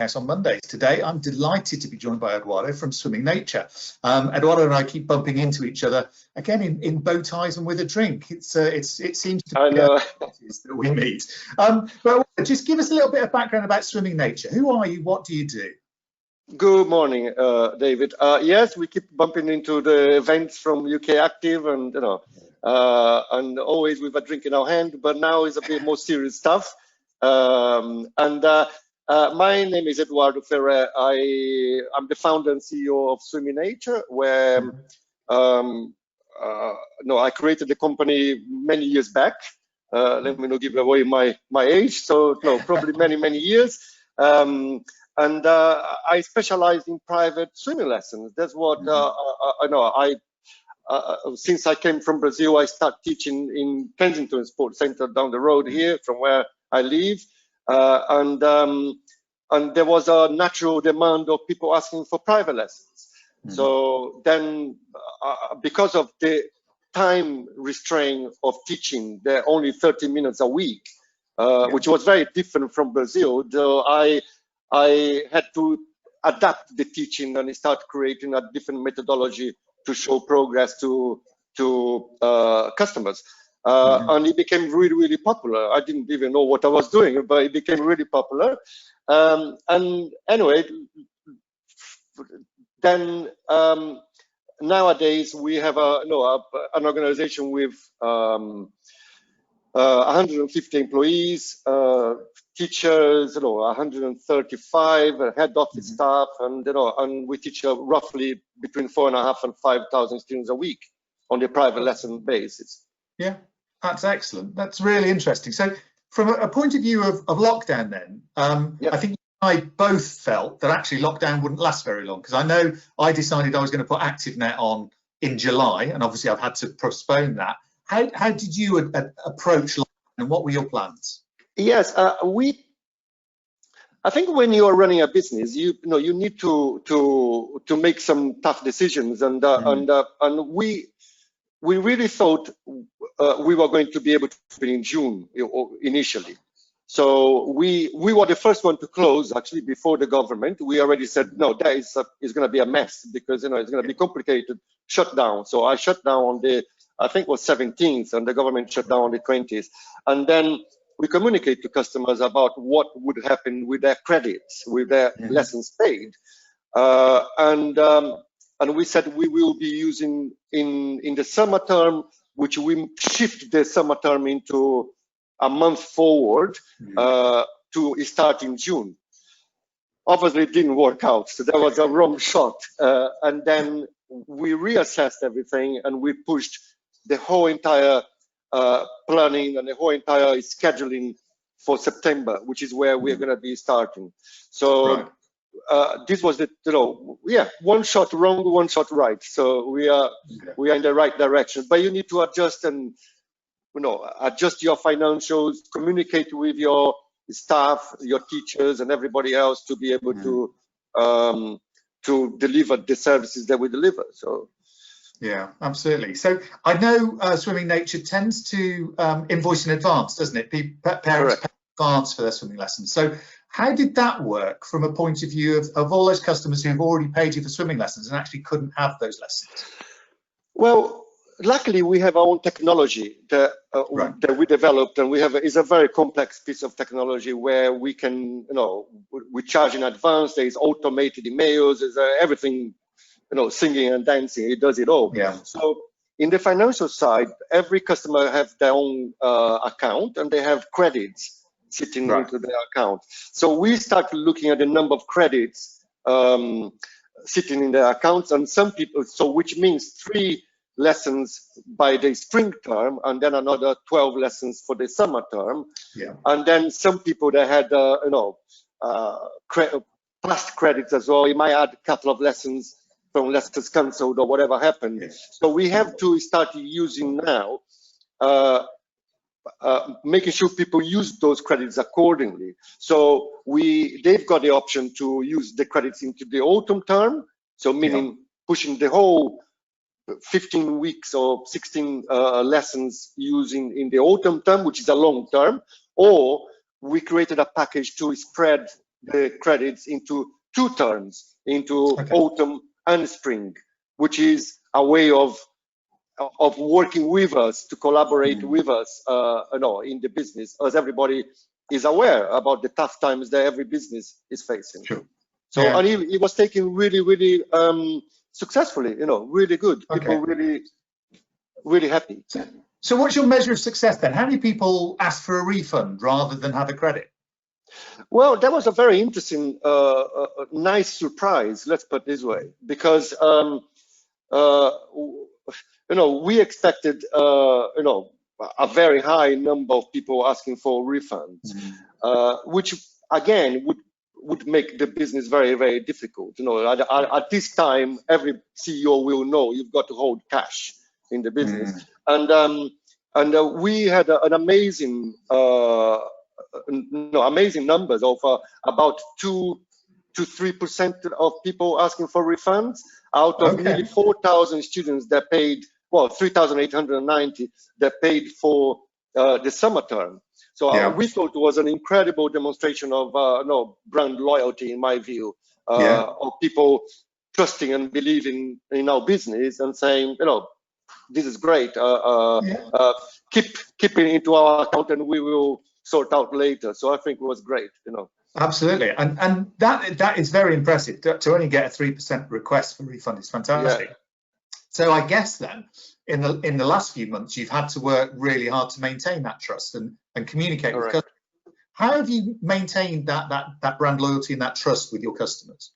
Yes, on Mondays. Today, I'm delighted to be joined by Eduardo from Swimming Nature. Eduardo and I keep bumping into each other again in bow ties and with a drink. It seems to be that we meet. But just give us a little bit of background about Swimming Nature. Who are you? What do you do? Good morning, David. Yes, we keep bumping into the events from UK Active, and and always with a drink in our hand. But now it's a bit more serious stuff. My name is Eduardo Ferre. I'm the founder and CEO of Swimming Nature, where I created the company many years back. Let me not give away my age, so probably many years. I specialize in private swimming lessons. That's what I know. Since I came from Brazil, I started teaching in Kensington Sports Center down the road here from where I live. And there was a natural demand of people asking for private lessons. So then, because of the time restraint of teaching, they're only 30 minutes a week, which was very different from Brazil. So I had to adapt the teaching and start creating a different methodology to show progress to customers. And it became really popular. I didn't even know what I was doing, but it became really popular. And anyway, then nowadays we have an organization with 150 employees, teachers, 135 head office staff, and we teach roughly between 4,500 and 5,000 students a week on the private lesson basis. Yeah, that's excellent. That's really interesting. So from a point of view of lockdown then, I think I both felt that actually lockdown wouldn't last very long, because I know I decided I was going to put ActiveNet on in July, and obviously I've had to postpone that. How did you approach lockdown, and what were your plans? Yes, I think when you are running a business, you need to make some tough decisions, and we really thought we were going to be able to open in June initially. So we were the first one to close, actually, before the government. We already said, no, that is going to be a mess, because it's going to be complicated. Shut down. So I shut down on I think it was 17th, and the government shut down on the 20th. And then we communicate to customers about what would happen with their credits, with their lessons paid. And we said we will be using in the summer term, which we shift the summer term into a month forward to start in June. Obviously, it didn't work out, so that was a wrong shot. And then we reassessed everything, and we pushed the whole entire planning and the whole entire scheduling for September, which is where we're going to be starting. So this was the one shot wrong, one shot right. So we are in the right direction, but you need to adjust and adjust your financials, communicate with your staff, your teachers, and everybody else to be able to deliver the services that we deliver. So yeah, absolutely. So I know Swimming Nature tends to invoice in advance, doesn't it? Parents pay in advance for their swimming lessons. So how did that work from a point of view of all those customers who have already paid you for swimming lessons and actually couldn't have those lessons? Well, luckily we have our own technology that we developed, and is a very complex piece of technology where we can, we charge in advance. There is automated emails, there's everything, singing and dancing. It does it all. Yeah. So in the financial side, every customer have their own account, and they have credits sitting into their account. So we start looking at the number of credits sitting in their accounts, and some people, which means 3 lessons by the spring term, and then another 12 lessons for the summer term. Yeah. And then some people that had plus credits as well. You might add a couple of lessons from lessons cancelled or whatever happened. Yes. So we have to start using now, making sure people use those credits accordingly. So they've got the option to use the credits into the autumn term, so meaning pushing the whole 15 weeks or 16 lessons using in the autumn term, which is a long term, or we created a package to spread the credits into 2 terms, into autumn and spring, which is a way of working with us, to collaborate with us, in the business, as everybody is aware about the tough times that every business is facing. Sure. So, and it was taken really, really successfully, really good. People really, really happy. So what's your measure of success then? How many people ask for a refund rather than have a credit? Well, that was a very interesting, nice surprise, let's put it this way, because, we expected, a very high number of people asking for refunds, which again would make the business very, very difficult. At this time, every CEO will know you've got to hold cash in the business, and we had an amazing, amazing numbers of about 2 to 3% of people asking for refunds out of nearly 4,000 students that paid, well, 3,890 that paid for the summer term. So we thought it was an incredible demonstration of brand loyalty, in my view, of people trusting and believing in our business and saying, this is great. Keep it into our account and we will sort out later. So I think it was great. Absolutely, and that is very impressive. To only get a 3% request for refund is fantastic. So I guess then, in the last few months, you've had to work really hard to maintain that trust and communicate with customers. How have you maintained that brand loyalty and that trust with your customers?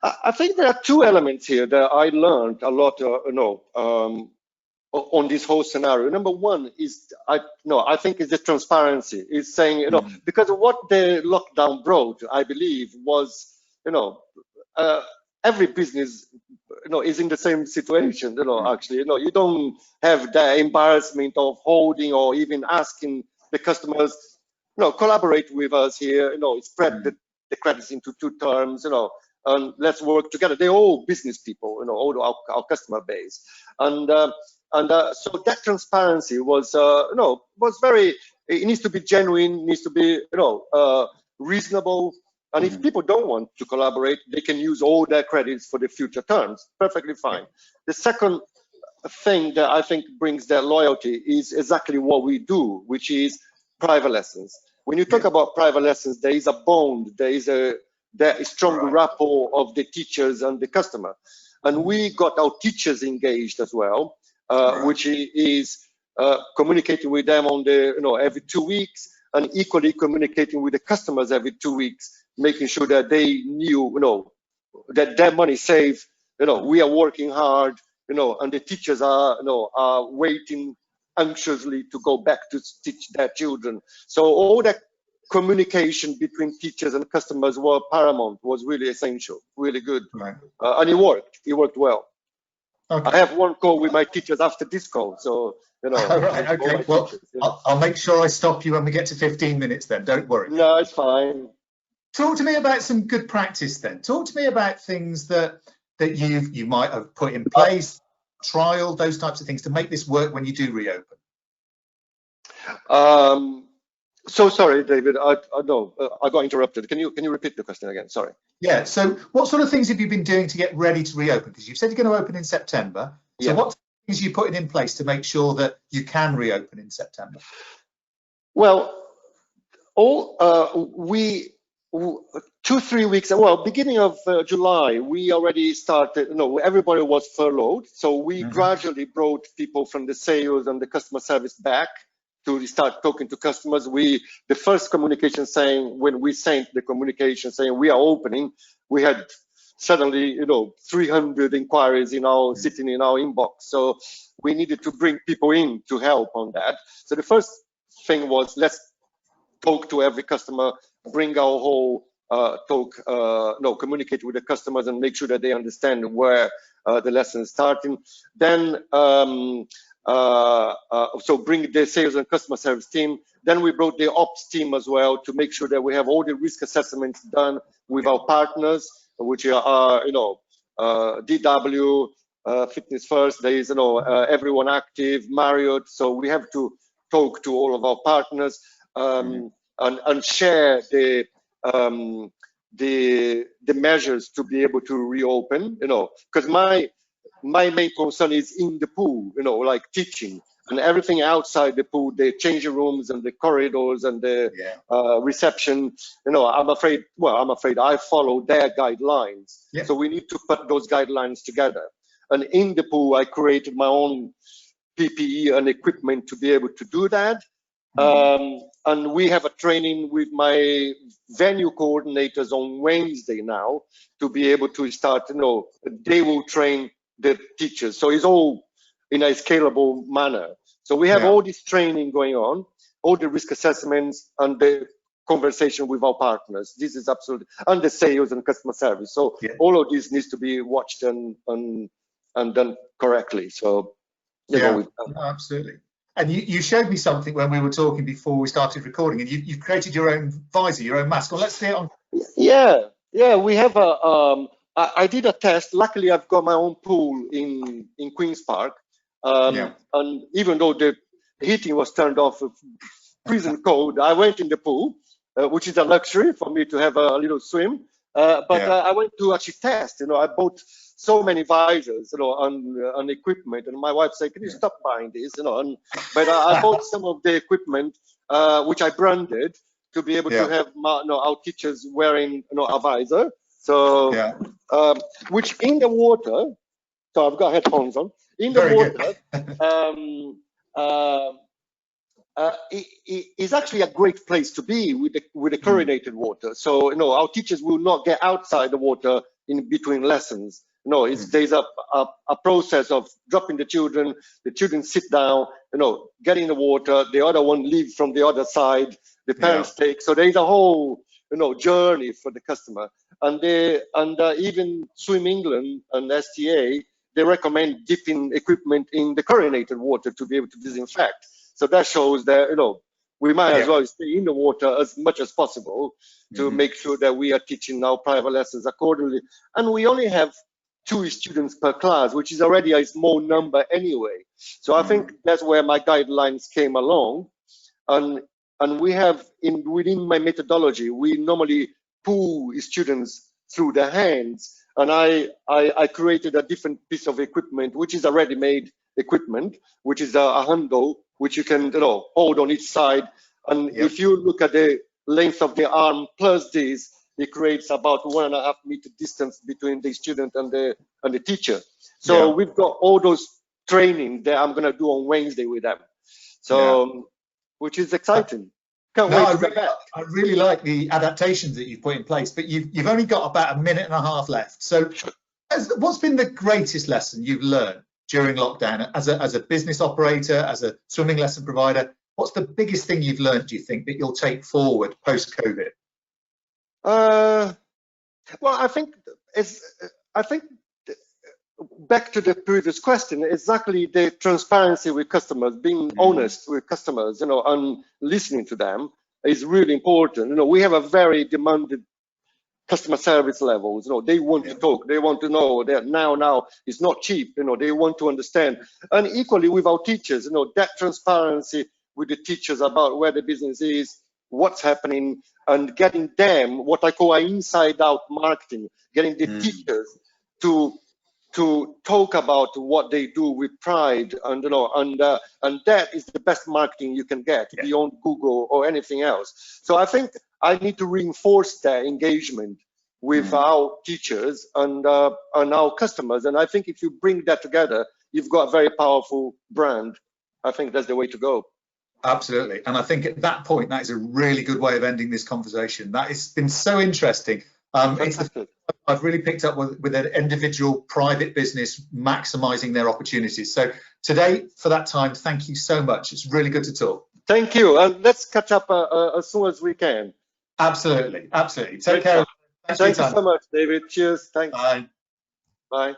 I think there are 2 elements here that I learned a lot, on this whole scenario. Number one is, I think is the transparency. Is saying, because of what the lockdown brought, I believe, was, every business, is in the same situation. Actually, you don't have the embarrassment of holding or even asking the customers, collaborate with us here. Spread the credits into 2 terms. And let's work together. They're all business people. All our customer base, and so that transparency was, was very. It needs to be genuine. Needs to be, reasonable. And if people don't want to collaborate, they can use all their credits for the future terms. Perfectly fine. The second thing that I think brings their loyalty is exactly what we do, which is private lessons. When you talk about private lessons, there is a bond. There is a strong rapport of the teachers and the customer. And we got our teachers engaged as well, which is communicating with them on the, every 2 weeks, and equally communicating with the customers every 2 weeks, making sure that they knew, that their money is safe. We are working hard, and the teachers are, are waiting anxiously to go back to teach their children. So all that communication between teachers and customers were paramount, was really essential, really good, and it worked. It worked well. I have one call with my teachers after this call, so Well, I'll make sure I stop you when we get to 15 minutes. Then don't worry. No, it's fine. Talk to me about some good practice. Then talk to me about things that you might have put in place, trial, those types of things to make this work when you do reopen. So sorry, David. I got interrupted. Can you repeat the question again? Sorry. Yeah. So, what sort of things have you been doing to get ready to reopen? Because you've said you're going to open in September. So, what things are you putting in place to make sure that you can reopen in September? Well, we 2-3 weeks. Well, beginning of July, we already started. Everybody was furloughed, so we gradually brought people from the sales and the customer service back to start talking to customers. The first communication saying, when we sent the communication saying we are opening, we had suddenly 300 inquiries sitting in our inbox. So we needed to bring people in to help on that. So the first thing was, let's talk to every customer, bring our whole communicate with the customers and make sure that they understand where the lesson is starting. Then so bring the sales and customer service team. Then we brought the ops team as well to make sure that we have all the risk assessments done with our partners, which are DW, Fitness First. There is Everyone Active, Marriott. So we have to talk to all of our partners. and share the measures to be able to reopen, because my main concern is in the pool, like teaching, and everything outside the pool, the changing rooms and the corridors and the reception, I'm afraid I follow their guidelines. So we need to put those guidelines together. And in the pool, I created my own PPE and equipment to be able to do that. And we have a training with my venue coordinators on Wednesday now to be able to start, they will train the teachers. So it's all in a scalable manner. So we have all this training going on, all the risk assessments and the conversation with our partners. This is absolutely, and the sales and customer service. So all of this needs to be watched and done correctly. So absolutely. And you showed me something when we were talking before we started recording, and you've created your own visor, your own mascot. Let's see it on. Yeah. We have I did a test. Luckily, I've got my own pool in Queen's Park. And even though the heating was turned off, freezing cold, I went in the pool, which is a luxury for me to have a little swim. I went to actually test. I bought so many visors, and equipment, and my wife said, "Can you stop buying this?" But I bought some of the equipment, which I branded to be able to have our teachers wearing, a visor. So, which in the water. So I've got headphones on. In the water, is actually a great place to be with the chlorinated water. So our teachers will not get outside the water in between lessons. There's a process of dropping the children sit down, get in the water, the other one leaves from the other side, the parents take. So there's a whole journey for the customer. And even Swim England and STA, they recommend dipping equipment in the chlorinated water to be able to disinfect. So that shows that we might as well stay in the water as much as possible to make sure that we are teaching our private lessons accordingly. And we only have 2 students per class, which is already a small number anyway. So I think that's where my guidelines came along. And we have within my methodology, we normally pull students through their hands. And I created a different piece of equipment, which is a ready-made equipment, which is a handle, which you can hold on each side. And if you look at the length of the arm plus this, it creates about 1.5 meter distance between the student and the teacher. So we've got all those training that I'm going to do on Wednesday with them. So, which is exciting. I really like the adaptations that you've put in place, but you've only got about 1.5 minutes left. So what's been the greatest lesson you've learned during lockdown as a business operator, as a swimming lesson provider? What's the biggest thing you've learned, do you think, that you'll take forward post-COVID? Well, I think back to the previous question, exactly the transparency with customers, being honest with customers, and listening to them is really important. We have a very demanded customer service levels. They want to talk, they want to know that now it's not cheap. They want to understand. And equally with our teachers, that transparency with the teachers about where the business is, what's happening, and getting them what I call inside out marketing, getting the teachers to talk about what they do with pride, and that is the best marketing you can get beyond Google or anything else. So I think I need to reinforce that engagement with our teachers and our customers. And I think if you bring that together, you've got a very powerful brand. I think that's the way to go. Absolutely. And I think at that point, that is a really good way of ending this conversation. That has been so interesting. I've really picked up with an individual private business maximizing their opportunities. So today, for that time, thank you so much. It's really good to talk. Thank you. And let's catch up as soon as we can. Absolutely. Take care. Thank you so much, David. Cheers. Thanks. Bye. Bye.